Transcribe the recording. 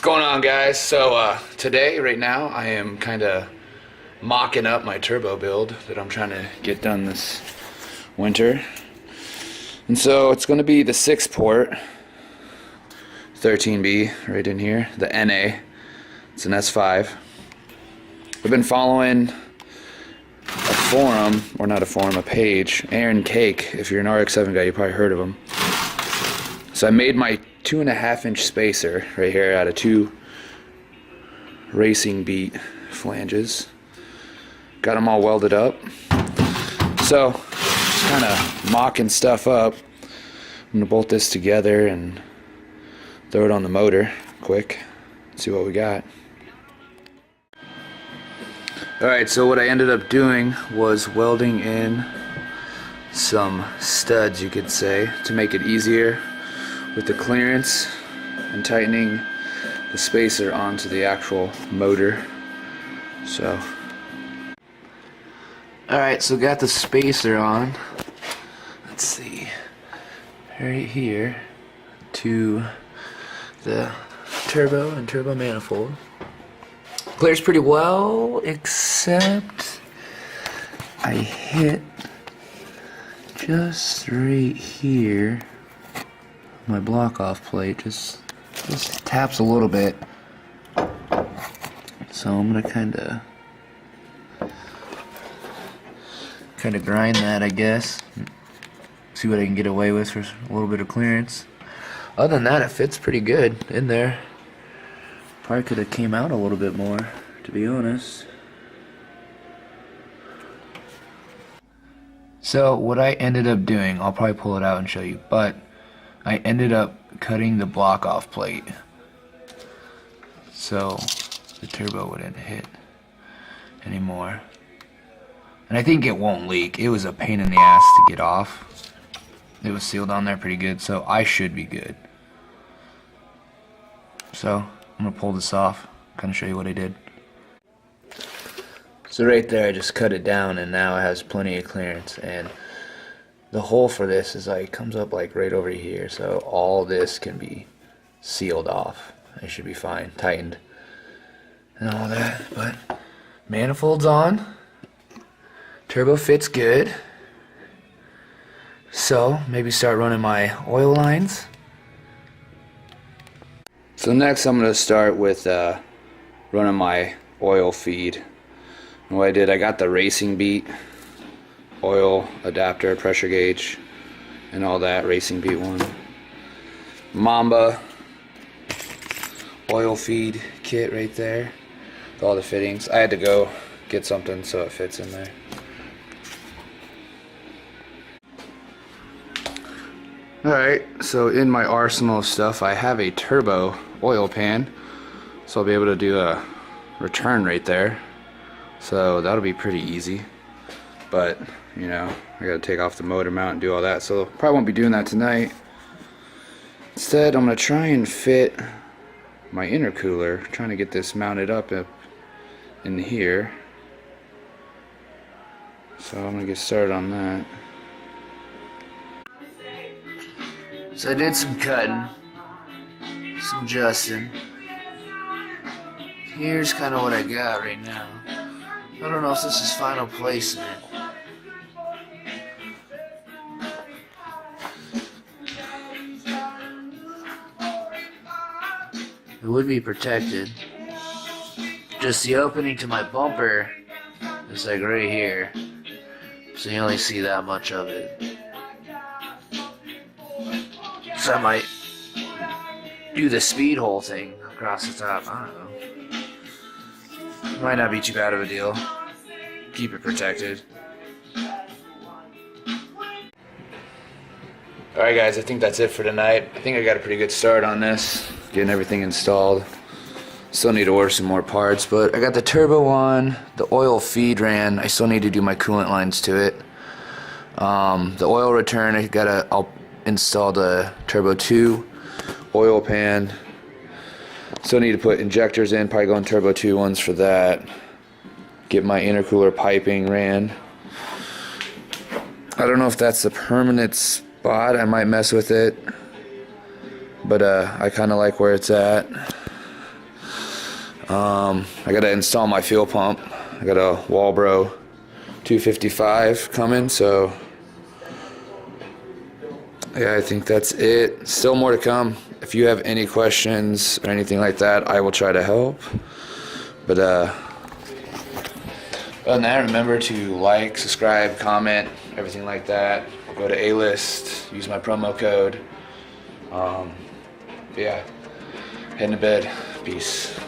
What's going on, guys? So today, right now, I am kind of mocking up my turbo build that I'm trying to get done this winter. And so it's going to be the 6-port 13B right in here, the NA. It's an S5. I've been following a forum, or not a forum, a page, Aaron Cake. If you're an RX-7 guy, you probably heard of him. So I made my 2.5-inch spacer right here out of 2 racing beat flanges. Got them all welded up. So just kind of mocking stuff up. I'm gonna bolt this together and throw it on the motor quick. See what we got. Alright, so what I ended up doing was welding in some studs, you could say, to make it easier with the clearance and tightening the spacer onto the actual motor. So alright, so got the spacer on, let's see, right here to the turbo and turbo manifold. Clears pretty well, except I hit just right here. My block off plate just taps a little bit, so I'm gonna kind of grind that, I guess, see what I can get away with for a little bit of clearance. Other than that, it fits pretty good in there. Probably could have came out a little bit more, to be honest. So what I ended up doing, I'll probably pull it out and show you, but I ended up cutting the block off plate so the turbo wouldn't hit anymore. And I think it won't leak. It was a pain in the ass to get off. It was sealed on there pretty good, so I should be good. So I'm gonna pull this off, kind of show you what I did. So right there I just cut it down and now it has plenty of clearance, and the hole for this is like comes up like right over here, so all this can be sealed off. It should be fine, tightened and all that. But manifold's on, turbo fits good, so maybe start running my oil lines. So next I'm going to start with running my oil feed. And what I did, I got the racing beat oil adapter, pressure gauge, and all that, racing beat one. Mamba oil feed kit right there with all the fittings. I had to go get something so it fits in there. Alright, so in my arsenal of stuff I have a turbo oil pan, so I'll be able to do a return right there, so that'll be pretty easy. But you know, I gotta take off the motor mount and do all that, so probably won't be doing that tonight. Instead, I'm gonna try and fit my intercooler, trying to get this mounted up in here. So I'm gonna get started on that. So I did some cutting, some adjusting. Here's kind of what I got right now. I don't know if this is final placement. It would be protected. Just the opening to my bumper is like right here, so you only see that much of it. So I might do the speed hole thing across the top. I don't know. Might not be too bad of a deal. Keep it protected. Alright guys, I think that's it for tonight. I think I got a pretty good start on this, getting everything installed. Still need to order some more parts, but I got the turbo on, the oil feed ran. I still need to do my coolant lines to it. The oil return, I'll install the turbo 2 oil pan. Still need to put injectors in, probably going turbo 2 ones for that. Get my intercooler piping ran. I don't know if that's the permanent spot. I might mess with it, but I kind of like where it's at. I gotta install my fuel pump. I got a Walbro 255 coming, so yeah, I think that's it. Still more to come. If you have any questions or anything like that, I will try to help. But other than that, remember to like, subscribe, comment, everything like that. Go to A-List, use my promo code. Yeah, heading to bed. Peace.